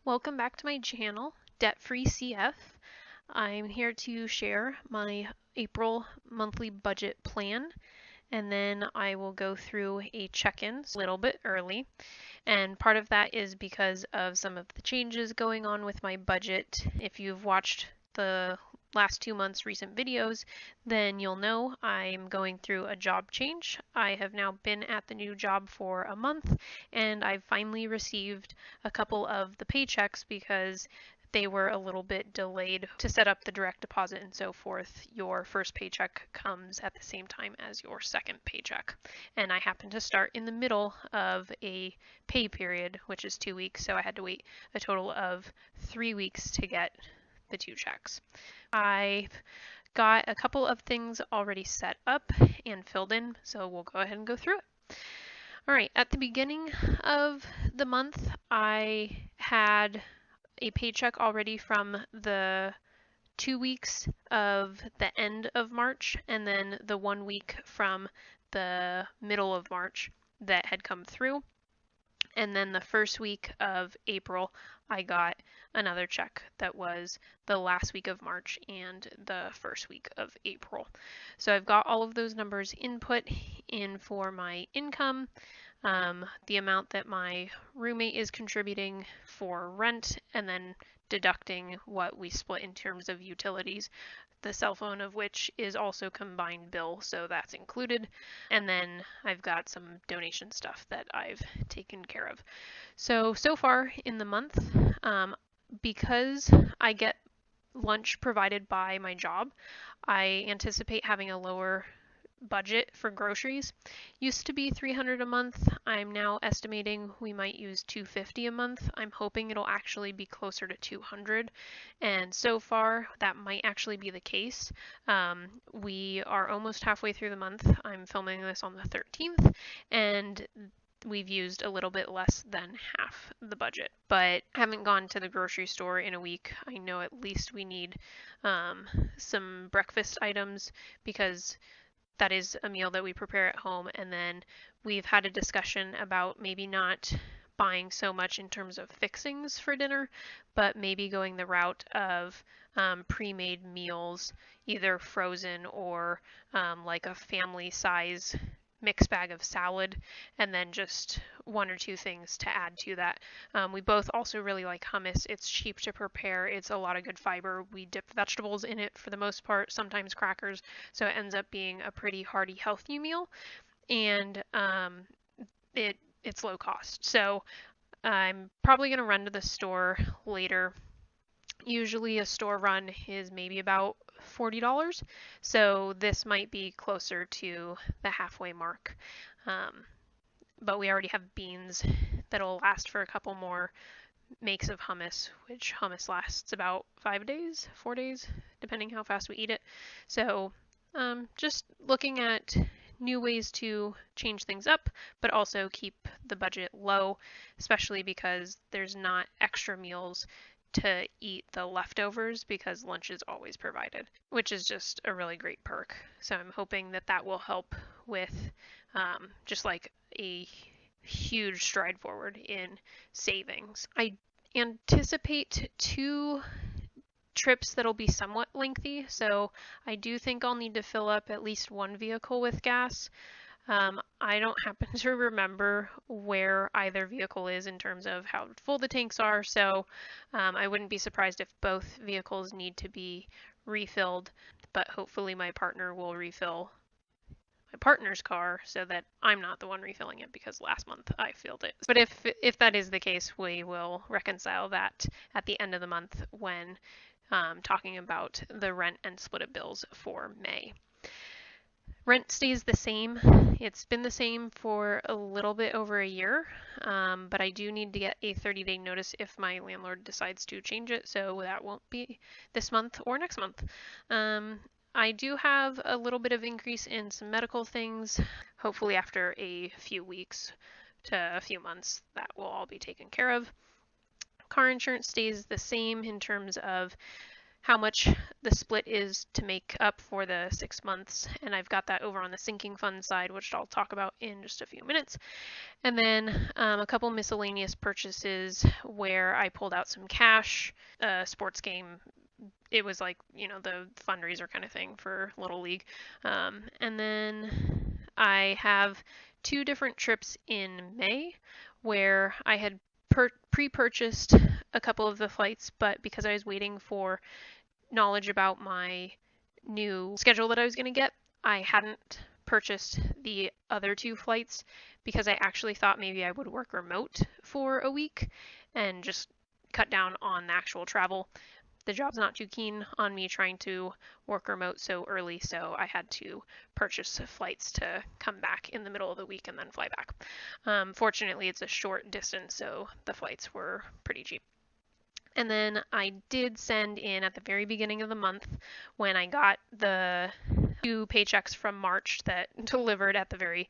Welcome back to my channel, DebtFree CF. I'm here to share my April monthly budget plan, and then I will go through a check-in a little bit early. And part of that is because of some of the changes going on with my budget. If you've watched the last 2 months recent videos, then you'll know I'm going through a job change. I have now been at the new job for a month, and I've finally received a couple of the paychecks because they were a little bit delayed to set up the direct deposit and so forth. Your first paycheck comes at the same time as your second paycheck. And I happened to start in the middle of a pay period, which is 2 weeks, so I had to wait a total of 3 weeks to get the 2 checks. I've got a couple of things already set up and filled in, so we'll go ahead and go through it. All right, at the beginning of the month, I had a paycheck already from the 2 weeks of the end of March and then the 1 week from the middle of March that had come through. And then the first week of April, I got another check that was the last week of March and the first week of April. So I've got all of those numbers input in for my income, the amount that my roommate is contributing for rent, and then deducting what we split in terms of utilities, the cell phone of which is also combined bill, so that's included. And then I've got some donation stuff that I've taken care of. So far in the month, because I get lunch provided by my job, I anticipate having a lower budget for groceries. Used to be $300 a month. I'm now estimating we might use $250 a month. I'm hoping it'll actually be closer to $200, and so far that might actually be the case. We are almost halfway through the month. I'm filming this on the 13th, and we've used a little bit less than half the budget, but haven't gone to the grocery store in a week. I know at least we need some breakfast items because that is a meal that we prepare at home, and then we've had a discussion about maybe not buying so much in terms of fixings for dinner, but maybe going the route of pre-made meals, either frozen or like a family size mixed bag of salad, and then just 1 or 2 things to add to that. We both also really like hummus. It's cheap to prepare. It's a lot of good fiber. We dip vegetables in it for the most part, sometimes crackers, so it ends up being a pretty hearty, healthy meal, and it's low cost. So I'm probably going to run to the store later. Usually a store run is maybe about $40, so this might be closer to the halfway mark. But we already have beans that'll last for a couple more makes of hummus, which hummus lasts about 5 days, 4 days, depending how fast we eat it. So just looking at new ways to change things up, but also keep the budget low, especially because there's not extra meals to eat the leftovers because lunch is always provided, which is just a really great perk. So I'm hoping that that will help with just like a huge stride forward in savings. I anticipate 2 trips that'll be somewhat lengthy, so I do think I'll need to fill up at least 1 vehicle with gas. I don't happen to remember where either vehicle is in terms of how full the tanks are, so I wouldn't be surprised if both vehicles need to be refilled, but hopefully my partner will refill my partner's car so that I'm not the one refilling it, because last month I filled it. But if that is the case, we will reconcile that at the end of the month when talking about the rent and split up bills for May. Rent stays the same. It's been the same for a little bit over a year, but I do need to get a 30-day notice if my landlord decides to change it, so that won't be this month or next month. I do have a little bit of increase in some medical things. Hopefully after a few weeks to a few months, that will all be taken care of. Car insurance stays the same in terms of how much the split is to make up for the 6 months, and I've got that over on the sinking fund side, which I'll talk about in just a few minutes. And then a couple miscellaneous purchases where I pulled out some cash, a sports game. It was like, the fundraiser kind of thing for Little League. And then I have 2 different trips in May where I had pre-purchased a couple of the flights, but because I was waiting for knowledge about my new schedule that I was going to get, I hadn't purchased the other 2 flights because I actually thought maybe I would work remote for a week and just cut down on the actual travel. The job's not too keen on me trying to work remote so early, so I had to purchase flights to come back in the middle of the week and then fly back. Fortunately, it's a short distance, so the flights were pretty cheap. And then I did send in at the very beginning of the month, when I got the 2 paychecks from March that delivered at the very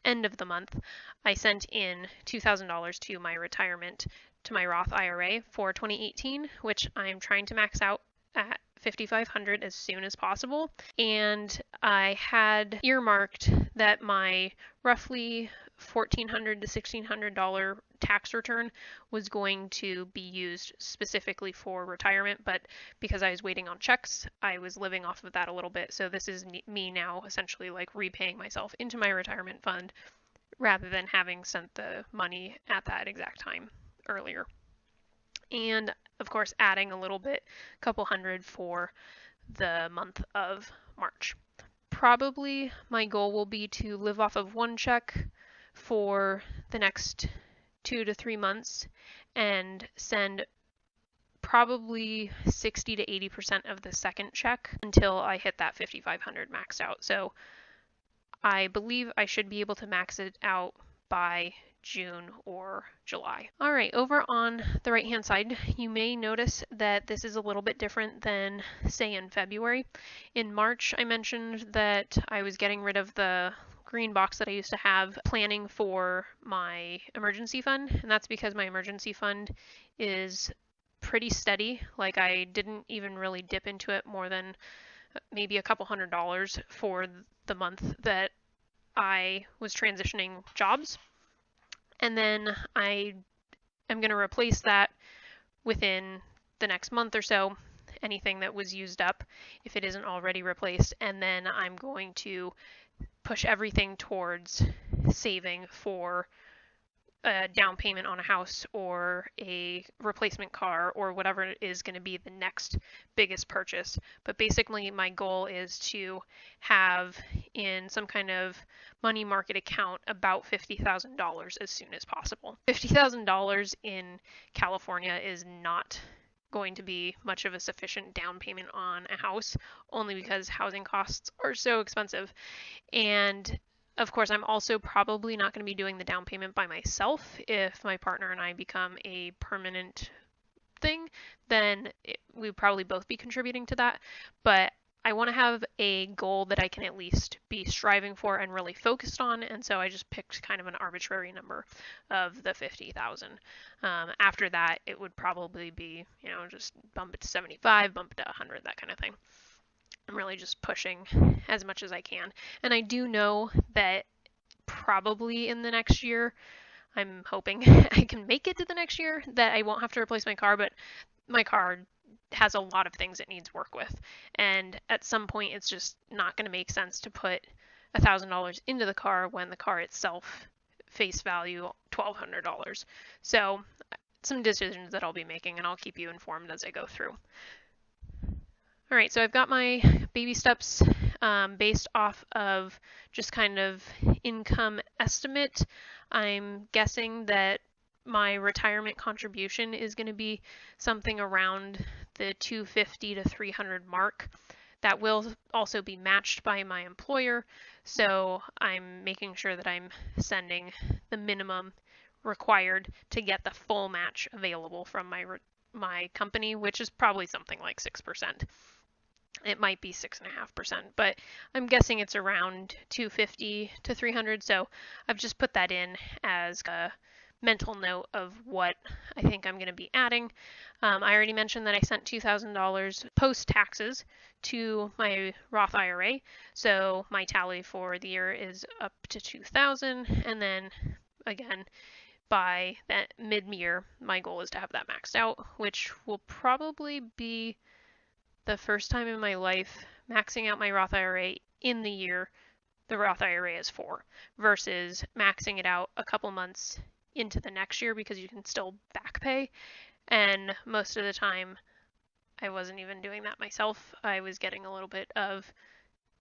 end of the month, I sent in $2,000 to my retirement, to my Roth IRA for 2018, which I'm trying to max out at $5,500 as soon as possible. And I had earmarked that my roughly $1,400 to $1,600 tax return was going to be used specifically for retirement, but because I was waiting on checks, I was living off of that a little bit. So this is me now essentially like repaying myself into my retirement fund rather than having sent the money at that exact time earlier. And of course, adding a little bit, a couple hundred for the month of March. Probably my goal will be to live off of 1 check for the next 2 to 3 months and send probably 60 to 80% of the second check until I hit that 5,500 maxed out. So I believe I should be able to max it out by June or July. All right, over on the right hand side, you may notice that this is a little bit different than, say, in February. In March, I mentioned that I was getting rid of the green box that I used to have, planning for my emergency fund, and that's because my emergency fund is pretty steady. Like, I didn't even really dip into it more than maybe a couple $100s for the month that I was transitioning jobs. And then I am going to replace that within the next month or so, anything that was used up, if it isn't already replaced. And then I'm going to push everything towards saving for a down payment on a house or a replacement car or whatever is going to be the next biggest purchase. But basically my goal is to have in some kind of money market account about $50,000 as soon as possible. $50,000 in California is not going to be much of a sufficient down payment on a house, only because housing costs are so expensive. And of course, I'm also probably not going to be doing the down payment by myself. If my partner and I become a permanent thing, then we would probably both be contributing to that. But I want to have a goal that I can at least be striving for and really focused on, and so I just picked kind of an arbitrary number of the 50,000. After that, it would probably be, just bump it to 75, bump it to 100, that kind of thing. I'm really just pushing as much as I can. And I do know that probably in the next year, I'm hoping I can make it to the next year, that I won't have to replace my car, but my car has a lot of things it needs work with. And at some point, it's just not going to make sense to put $1,000 into the car when the car itself, face value, $1,200. So some decisions that I'll be making, and I'll keep you informed as I go through. All right, so I've got my baby steps based off of just kind of income estimate. I'm guessing that my retirement contribution is going to be something around the 250 to 300 mark. That will also be matched by my employer, so I'm making sure that I'm sending the minimum required to get the full match available from my company, which is probably something like 6%. It might be 6.5%, but I'm guessing it's around 250 to 300. So I've just put that in as a mental note of what I think I'm going to be adding. I already mentioned that I sent $2,000 post-taxes to my Roth IRA, so my tally for the year is up to $2,000, and then again, by that mid-year, my goal is to have that maxed out, which will probably be the first time in my life maxing out my Roth IRA in the year the Roth IRA is for, versus maxing it out a couple months into the next year because you can still back pay. And most of the time, I wasn't even doing that myself. I was getting a little bit of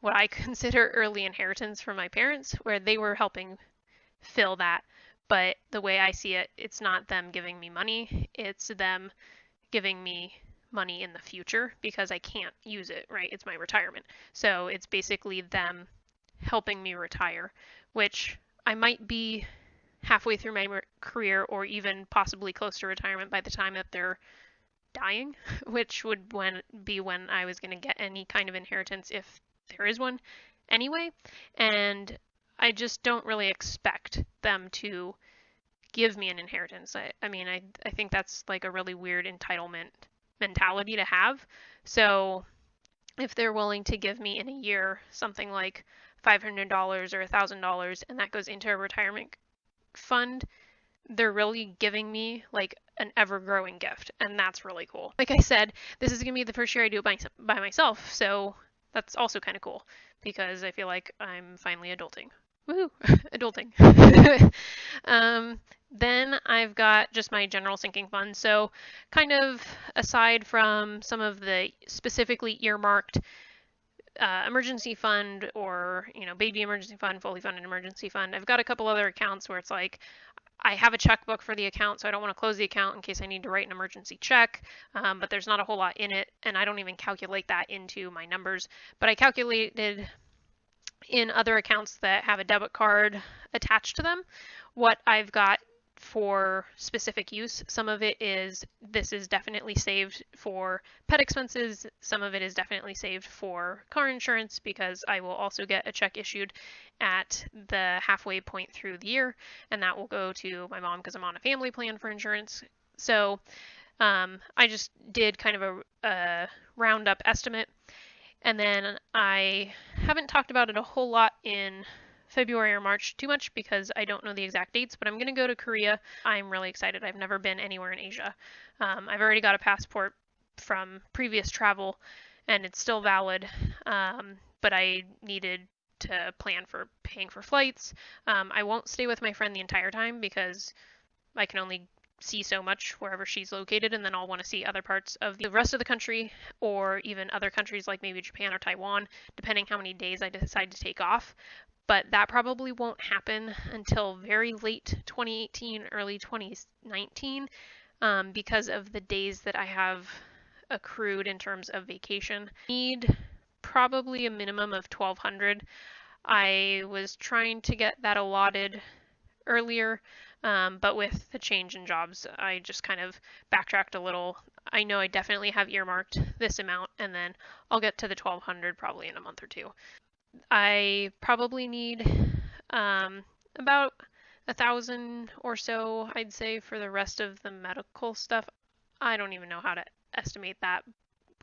what I consider early inheritance from my parents, where they were helping fill that. But the way I see it, it's not them giving me money, it's them giving me money in the future because I can't use it, right? It's my retirement. So it's basically them helping me retire, which I might be halfway through my career or even possibly close to retirement by the time that they're dying, which would be when I was going to get any kind of inheritance if there is one anyway. And I just don't really expect them to give me an inheritance. I mean, I think that's like a really weird entitlement mentality to have. So if they're willing to give me in a year something like $500 or $1,000 and that goes into a retirement fund, they're really giving me like an ever-growing gift, and that's really cool. Like I said, this is going to be the first year I do it by myself, so that's also kind of cool because I feel like I'm finally adulting. Woohoo! Adulting. Then I've got just my general sinking fund. So kind of aside from some of the specifically earmarked emergency fund or, baby emergency fund, fully funded emergency fund, I've got a couple other accounts where it's like I have a checkbook for the account, so I don't want to close the account in case I need to write an emergency check, but there's not a whole lot in it, and I don't even calculate that into my numbers. But I calculated in other accounts that have a debit card attached to them what I've got for specific use. Some of it is, this is definitely saved for pet expenses. Some of it is definitely saved for car insurance because I will also get a check issued at the halfway point through the year, and that will go to my mom because I'm on a family plan for insurance. So I just did kind of a roundup estimate. And then I haven't talked about it a whole lot in February or March too much because I don't know the exact dates, but I'm going to go to Korea. I'm really excited. I've never been anywhere in Asia. I've already got a passport from previous travel and it's still valid, but I needed to plan for paying for flights. I won't stay with my friend the entire time because I can only see so much wherever she's located, and then I'll want to see other parts of the rest of the country or even other countries like maybe Japan or Taiwan, depending how many days I decide to take off. But that probably won't happen until very late 2018, early 2019, because of the days that I have accrued in terms of vacation. I need probably a minimum of 1,200. I was trying to get that allotted earlier, but with the change in jobs, I just kind of backtracked a little. I know I definitely have earmarked this amount, and then I'll get to the 1,200 probably in a month or two. I probably need about 1,000 or so, I'd say, for the rest of the medical stuff. I don't even know how to estimate that.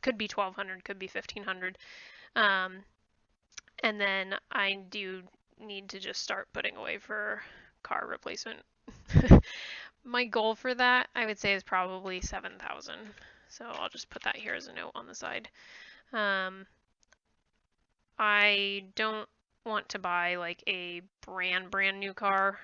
Could be 1,200, could be 1,500. And then I do need to just start putting away for car replacement. My goal for that, I would say, is probably 7,000. So I'll just put that here as a note on the side. I don't want to buy like a brand new car.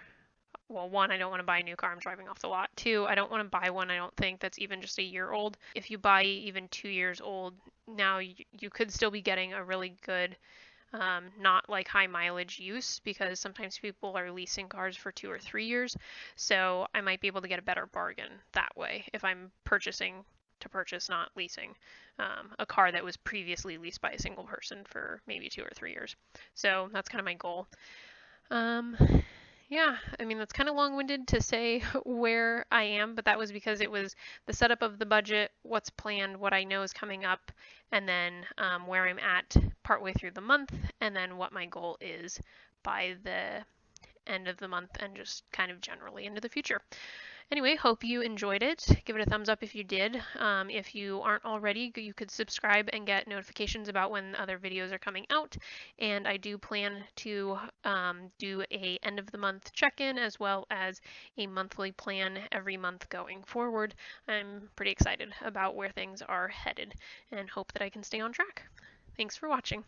Well, one, I don't want to buy a new car. I'm driving off the lot. Two, I don't want to buy one I don't think that's even just a year old. If you buy even 2 years old, now you could still be getting a really good not like high mileage use because sometimes people are leasing cars for 2 or 3 years. So I might be able to get a better bargain that way if I'm purchasing to purchase, not leasing a car that was previously leased by a single person for maybe 2 or 3 years. So that's kind of my goal. Yeah, I mean, that's kind of long-winded to say where I am, but that was because it was the setup of the budget, what's planned, what I know is coming up, and then where I'm at partway through the month, and then what my goal is by the end of the month and just kind of generally into the future. Anyway, hope you enjoyed it. Give it a thumbs up if you did. If you aren't already, you could subscribe and get notifications about when other videos are coming out. And I do plan to do a end of the month check-in as well as a monthly plan every month going forward. I'm pretty excited about where things are headed and hope that I can stay on track. Thanks for watching.